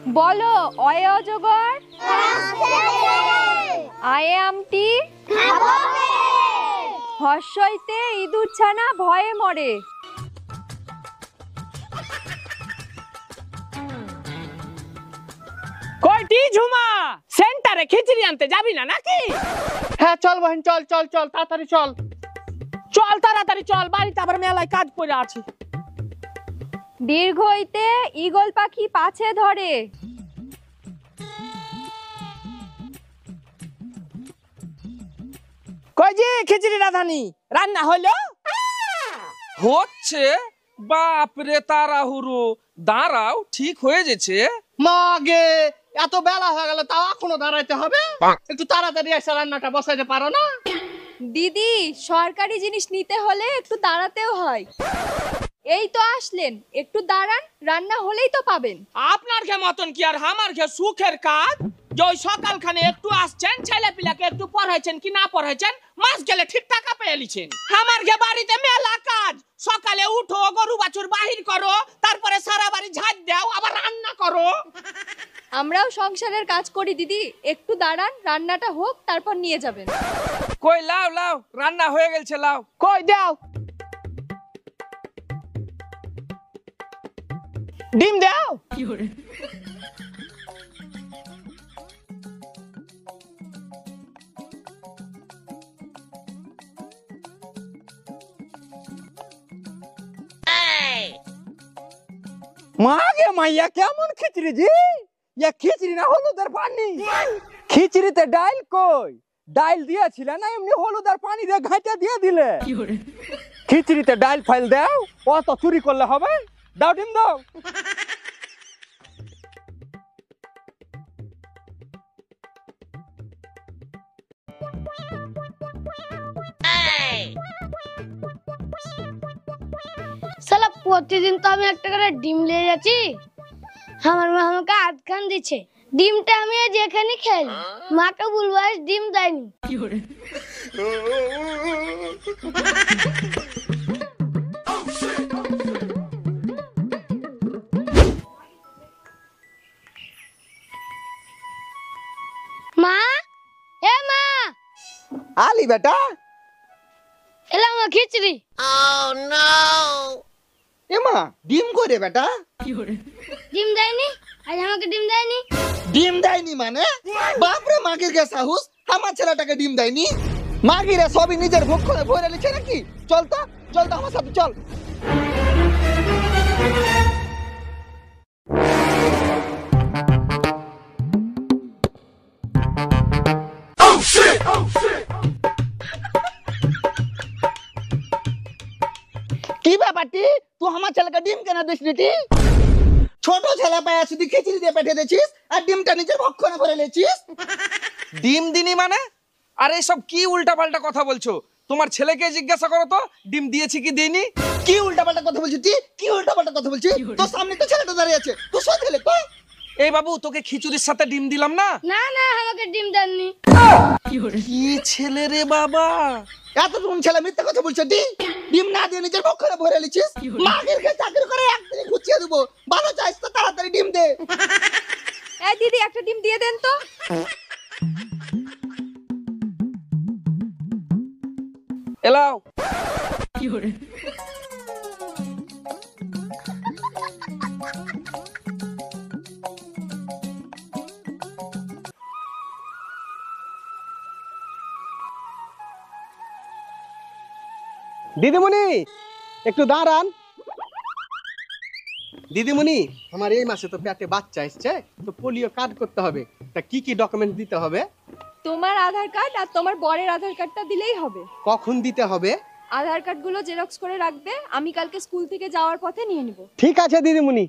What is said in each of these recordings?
বলো অয়ে অজগর আয়ে আমটি হর্ষইতে ইঁদুর ছানা ভয়ে মরে। কয়টি ঝুমা সেন্টারে খিচুড়ি আনতে যাবি না নাকি? হ্যাঁ চল বহিন, চল চল চল তাড়াতাড়ি চল। চল তাড়াতাড়ি চল, বাড়িতে আবার মেলায় কাজ পড়ে আছে। দীর্ঘ হইতে ঈগল পাখি পাছে ধরে। কই যে খিচুড়ি রাধানি রান্না হলো? হচ্ছে। বাপরে তাড়াহুড়ো, দাঁড়াও ঠিক হয়ে গেছে। মাগে এত বেলা হয়ে গেল তাও এখনো দাঁড়াইতে হবে? একটু তাড়াতাড়ি এসে রান্নাটা বসাইতে পারো না? দিদি সরকারি জিনিস নিতে হলে একটু দাঁড়াতেও হয়। এই তো আসলেন, একটু দাঁড়ান, রান্না হলেই তো পাবেন। আপনার কে মতন কি আর আমার কে সুখের কাজ যে ওই সকালখানে একটু আসছেন, ছেলে পিলাকে একটু পড়াইছেন কি না পড়াইছেন, মাস গেলে ঠিক টাকা পেয়ে লিছেন। আমার কে বাড়িতে মেলা কাজ, সকালে উঠো, গরু বাছুর বাহির করো, তারপরে সারা বাড়ি ঝাড় দাও, আবার রান্না করো। আমরাও সংসারের কাজ করি দিদি, একটু দাঁড়ান, রান্নাটা হোক তারপর নিয়ে যাবেন। কই লাও লাও, রান্না হয়ে গেছে, লাও। কই দাও, ডিম দাও। মাগে মাইয়া কেমন খিচড়ি জি? ইয়া খিচড়ি না হলুদের পানি? খিচড়িতে ডাইল কই? ডাইল দিয়েছিল না এমনি হলুদের পানি দিয়ে ঘাঁটা দিয়ে দিলে? খিচড়িতে ডাইল ফাইল দাও, অত চুরি করলে হবে? দাও ডিম দাও। সালা প্রতিদিন তো আমি একটা করে ডিম নিয়ে যাচ্ছি, আমার মা আমাকে আধখান দিচ্ছে। ডিমটা আমি যেখানে খাই মাকে বলবো আজ ডিম দেয়নি। মা, এ মা, আলি বেটা, এলা আমার খিচড়ি। এমা ডিম করে বেটা? ডিম দেয়নি, আজ আমাকে ডিম দেয়নি। ডিম দেয়নি মানে? বাপরে মাগির গে সাহস, আমার ছেলেটাকে ডিম দেয়নি? মাগিরা সবই নিজের ভক্ষণে ভরে লিখে নাকি? চল তো চল তো আমার সাথে চল। কি ব্যাপারটি, তুই আমার ছেলেকে ডিম কেন দিস নি? ছোট ছেলে পায়া শুধু খিচড়ি দিয়ে পেটে দিয়েছিস আর ডিমটা নিজের ভক্ষণে ভরে লেছিস। ডিম দিনি মানে? আরে সব কি উল্টা পাল্টা কথা বলছো? তোমার ছেলেকে জিজ্ঞাসা করো তো ডিম দিয়েছি কি দিইনি। কি উল্টাপাল্টা কথা বলছিস তুই? কি উল্টাপাল্টা কথা বলছিস? তোর সামনে তো ছেলেটা দাঁড়িয়ে আছে, তুই সব ছেলে তো। এই বাবু, তোকে খিচুড়ির সাথে ডিম দিলাম না? না না, আমাকে ডিম দেননি। কি ছেলে রে বাবা! এতটুকু ছেলে মিথ্যা কথা বলছে? ডিম না দিয়ে নিজের ভক্ষণে ভরে লিছিস। মাগের কে চাকরি করে একদিনে গুছিয়ে দেবো, ভালো চাইছ তো তাড়াতাড়ি ডিম দে। এই দিদি একটা ডিম দিয়ে দেন তো। এলাও। দিদিমণি একটু দাঁড়ান। দিদিমণি, আমার এই মাসে তো পেটে বাচ্চা এসছে, তো পোলিও কার্ড করতে হবে। তা কি কি ডকুমেন্ট দিতে হবে? তোমার আধার কার্ড আর তোমার বরের আধার কার্ডটা দিলেই হবে। কখন দিতে হবে? আধার কার্ডগুলো জেরক্স করে রাখবে, আমি কালকে স্কুল থেকে যাওয়ার পথে নিয়ে নিব। ঠিক আছে দিদিমণি।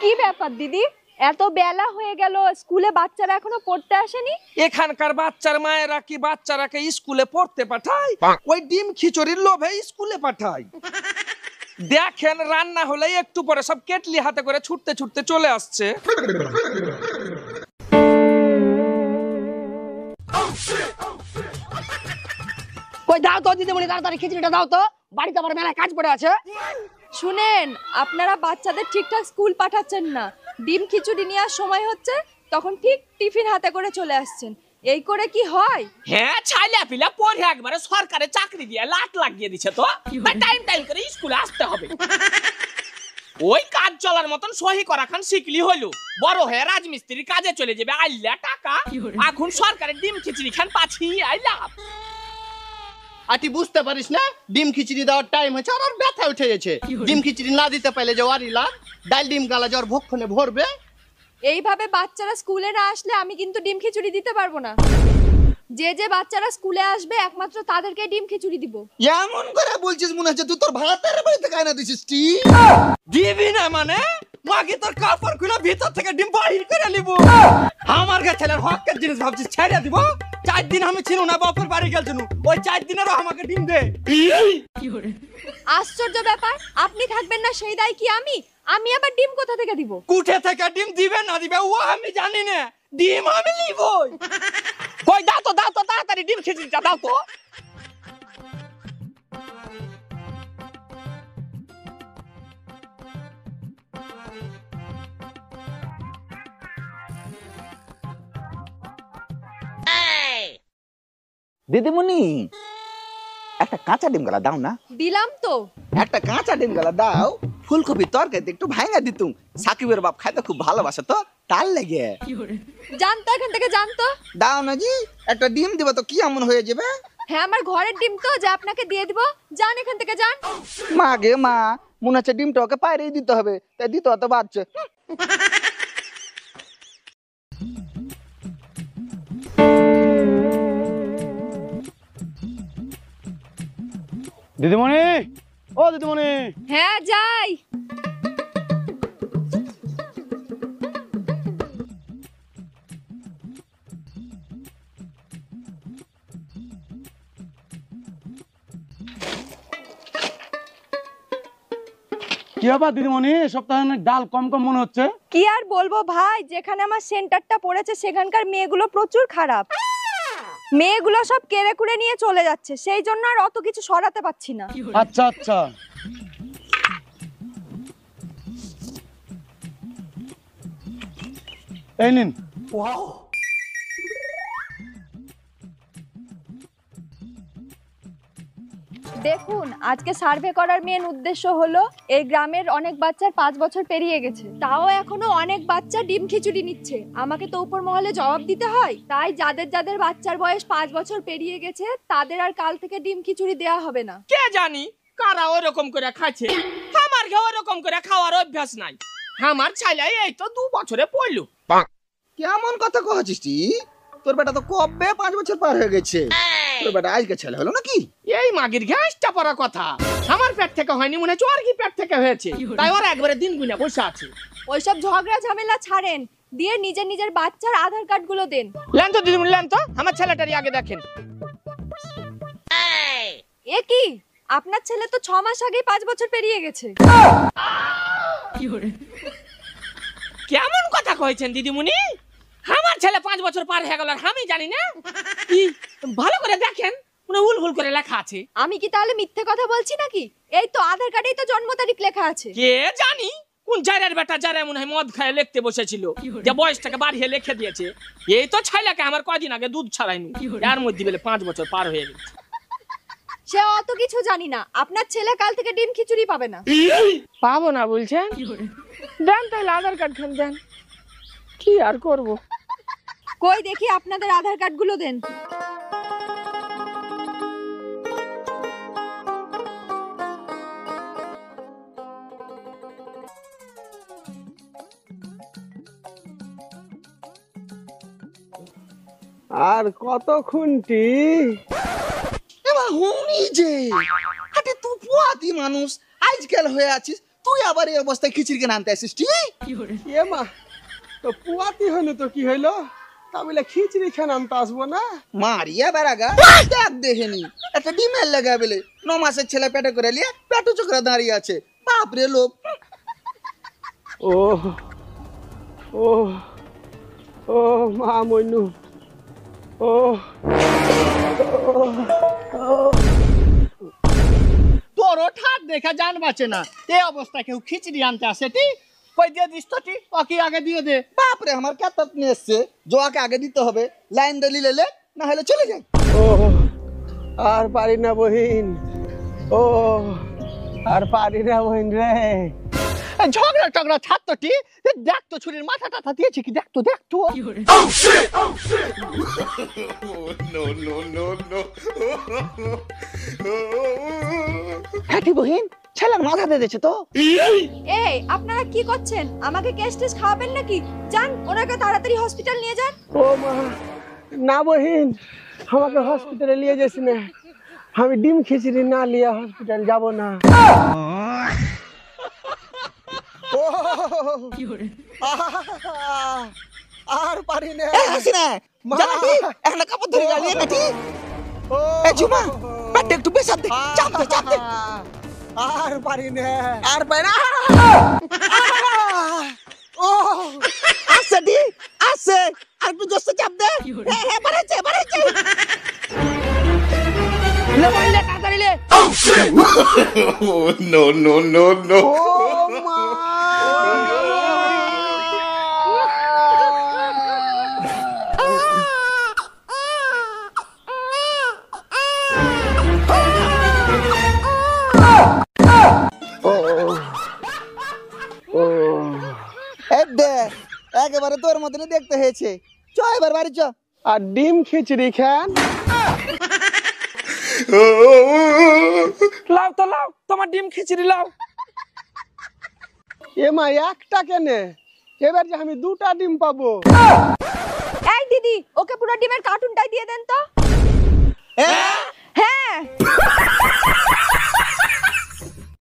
কি ব্যাপার দিদি, এত বেলা হয়ে গেল, স্কুলে বাচ্চারা এখনো পড়তে আসেনি? এখানকার বাচ্চার মায়েরা কি বাচ্চারাকে স্কুলে পড়তে পাঠায়? ওই ডিম খিচুড়ির লোভে স্কুলে পাঠায়। দেখেন রান্না হলে একটু পরে সব কেটলি হাতে করে ছুটতে ছুটতে চলে আসছে। কই দাও তো দিদিমণি, তাড়াতাড়ি খিচুড়িটা দাও তো, বাড়িতে আমার মেলায় কাজ পড়ে আছে। শুনেন, আপনারা বাচ্চাদের ঠিকঠাক স্কুল পাঠাচ্ছেন না। ডিম খিচুড়ি নেওয়ার সময় হচ্ছে, তখন ঠিক টিফিন হাতে করে চলে আসছেন। এই করে কি হয়? হ্যাঁ, ছাইলা পিলা পড়ে একবারে সরকারে চাকরি দিয়ে লাট লাগিয়ে দিছে তো, টাইম টাইম করে স্কুলে আসতে হবে। ওই কাজ চলার মতন সহি করা খান শিখলি হলো, বড় হয়ে রাজমিস্ত্রির কাজে চলে যাবে, আইলা টাকা। এখন সরকারের ডিম খিচুড়ি খান পাছি আইলা। আর তুই বুঝতে পারিস না ডিম খিচুড়ি দেওয়ার টাইম হয়েছে, আর ব্যথা উঠে গেছে। ডিম খিচুড়ি না দিতে পারলে যে ওয়ারি লাভ, ডাল ডিম গালা জ্বর ভক্ষণে ভরবে। এইভাবে বাচ্চারা স্কুলে না আসলে আমি কিন্তু ডিম খিচুড়ি দিতে পারবো না। যে যে বাচ্চারা স্কুলে আসবে একমাত্র তাদেরকে ডিম খিচুড়ি দিব। এমন করে বলছিস মনে হচ্ছে তুই তোর ভাতের বাড়িতে কায়না দিছিস। দিবি না মানে মাকে তোর কাপড় খুলে ভিতর থেকে ডিম বাহির করে নিব। আমার কাছে ছেলের হকের জিনিস ভাবছিস ছেড়ে দিব? 4 দিন আমি ছিল না, বাপের বাড়ি গেছিলাম, ওই 4 দিনেরও আমাকে ডিম দে। আশ্চর্য ব্যাপার, আপনি থাকবেন না সেই দায় কি আমি? আমি আবার ডিম কোথা থেকে দিব? কুঠে থেকে ডিম দিবে না দিবে ও আমি জানি না, ডিম আমি নিবই। কই দাও তো তাড়াতাড়ি ডিম খিচুড়িটা দাও তো। দিদিমণি একটা কাঁচা ডিম গালা দাও না। দিলাম তো। একটা কাঁচা ডিম গালা দাও, ফুলকপি তরকারিতে একটু ভাঙা দিতুম। সাকিবের বাপ খাইতে খুব ভালোবাসে তো, তার লেগে। জানতো, এখান থেকে জানতো। দাও না জি, একটা ডিম দিবা তো কি এমন হয়ে যাবে? হ্যাঁ, আমার ঘরের ডিম তো, যা আপনাকে দিয়ে দিব। যান এখান থেকে যান। মা গে মা, মনে হচ্ছে ডিমটা ওকে পাইরেই দিতে হবে, তাই দিতে হতো বাচ্চা। দিদিমণি, ও দিদিমণি। হ্যাঁ যাই। কি ব্যাপার দিদিমণি, সপ্তাহে ডাল কম কম মনে হচ্ছে? কি আর বলবো ভাই, যেখানে আমার সেন্টারটা পড়েছে সেখানকার মেয়েগুলো প্রচুর খারাপ। মেয়েগুলো সব কেড়ে কুড়ে নিয়ে চলে যাচ্ছে, সেই জন্য আর অত কিছু সরাতে পারছি না। আচ্ছা আচ্ছা। এই নিন। দেখুন, আজকে সার্ভে করার মেন উদ্দেশ্য হলো এই গ্রামের অনেক বাচ্চার 5 বছর পেরিয়ে গেছে, তাও এখনো অনেক বাচ্চা ডিম খিচুড়ি নিচ্ছে। আমাকে তো উপর মহলে জবাব দিতে হয়, তাই যাদের যাদের বাচ্চার বয়স 5 বছর পেরিয়ে গেছে তাদের আর কাল থেকে ডিম খিচুড়ি দেওয়া হবে না। কে জানি কারা ওরকম করে খাচ্ছে, আমার ঘে ওরকম করে খাওয়ার অভ্যাস নাই। আমার ছেলে এই তো 2 বছরে পড়লো। কেমন কথা কহছিস তুই? তোর বেটা তো কবে 5 বছর পার হয়ে গেছে, তোর বেটা আজকে ছেলে হলো নাকি? এই মাগির ঘাসটা পড়া কথা, আমার পেট থেকে হয়নি, মনে হচ্ছে ওর কি পেট থেকে হয়েছে, তাই ওরা একবারে দিন গুনে বসে আছে। ওইসব ঝগড়া ঝামেলা ছাড়েন, দিয়ে নিজের নিজের বাচ্চার আধার কার্ড গুলো দেন। লেন তো দিদিমণি, লেন তো, আমার ছেলেটারই আগে দেখেন। এ কি, আপনার ছেলে তো 6 মাস আগেই 5 বছর পেরিয়ে গেছে। কেমন কথা কইছেন দিদিমণি? আমার ছেলে 5 বছর পার হয়ে গেল আর আমি জানি না? কি ভালো করে দেখেন, মানে উলহুল করে লেখা আছে। আমি কি তাহলে মিথ্যে কথা বলছি নাকি? এই তো আধার কার্ডেই তো জন্ম তারিখ লেখা আছে। কে জানি কোন জায়গার বেটা যারা মনে হয় মদ খায় লিখতে বসেছিল, যে বয়সটাকে বাড়িয়ে লিখে দিয়েছে। এই তো ছেলেকে আমার কদিন আগে দুধ ছাড়াইনি, এর মধ্যে বলে 5 বছর পার হয়ে গেছে। সে অত কিছু জানি না, আপনার ছেলে কাল থেকে ডিম খিচুড়ি পাবে না। পাবো না বলছেন? দেন তাহলে আধার কার্ড খান দেন, কি আর করবো। কই দেখি আপনাদের আধার কার্ড গুলো দেন। আর কত খুনটি? এমা হুনি যে আরে তুই পুয়াতি মানুষ, আজকাল হয়ে আছিস, তুই আবার এই অবস্থায় খিচুড়ি কেন আনতে আসিস? এ মা, তো পুয়াতি হইলো তো কি হইলো, তা বলে খিচুড়ি খান আনতে আসবো না? মারিয়া বেড়াগা দেখ দেখেনি একটা ডিমের লাগা বলে 9 মাসের ছেলে পেটে করে নিয়ে পেটু চোখরা দাঁড়িয়ে আছে। বাপরে লোক। ও ও ও মা মইনু, ও ও পরোটা দেখে জান বাঁচে না এই অবস্থা কেউ খিচড়ি আনতে আসে টি কই দিয়ে দিস তো টি ওকে আগে দিয়ে দে বাপরে আমার কেতাত নিয়ে এসছে জোয়াকে আগে দিতে হবে লাইন দলি লেলে না হলে চলে যাই ও আর পারি না বহিন ও আর পারি না বহিন রে এই ঝগড়া টগড়া ছাড় তো টি দেখ তো ছুরির মাথা টাথা দিয়েছে কি দেখ তো হ্যাঁ বহিন ছেলের মাথা দিয়ে দিয়েছে তো এই আপনারা কি করছেন? আমাকে কেস টেস খাওয়াবেন নাকি? যান ওনাকে তাড়াতাড়ি হসপিটাল নিয়ে যান। ও মা না বহিন আমাকে হসপিটালে নিয়ে যাস না আমি ডিম খিচড়ি না লিয়ে হসপিটাল যাব না আর পারি না হাসিনা জানাবি একটা কাপড় ধরে গালিয়ে নাকি এ ঝুমা পেটে একটু পেশাব দে চাপ দে আর পারি না আর পাই না ও আসে দি আসে আর একটু জোরে চাপ দে হ্যাঁ বাড়াইছে লে ভাই লে তাড়াতাড়ি লে ও মা একেবারে তোর মতনই দেখতে হয়েছে চ এবার বাড়ি চ আর ডিম খিচড়ি খান লাও তো লাও তোমার ডিম খিচড়ি লাও এ মা একটা কেনে এবার যে আমি দুটা ডিম পাবো এই দিদি ওকে পুরো ডিমের কার্টুনটাই দিয়ে দেন তো।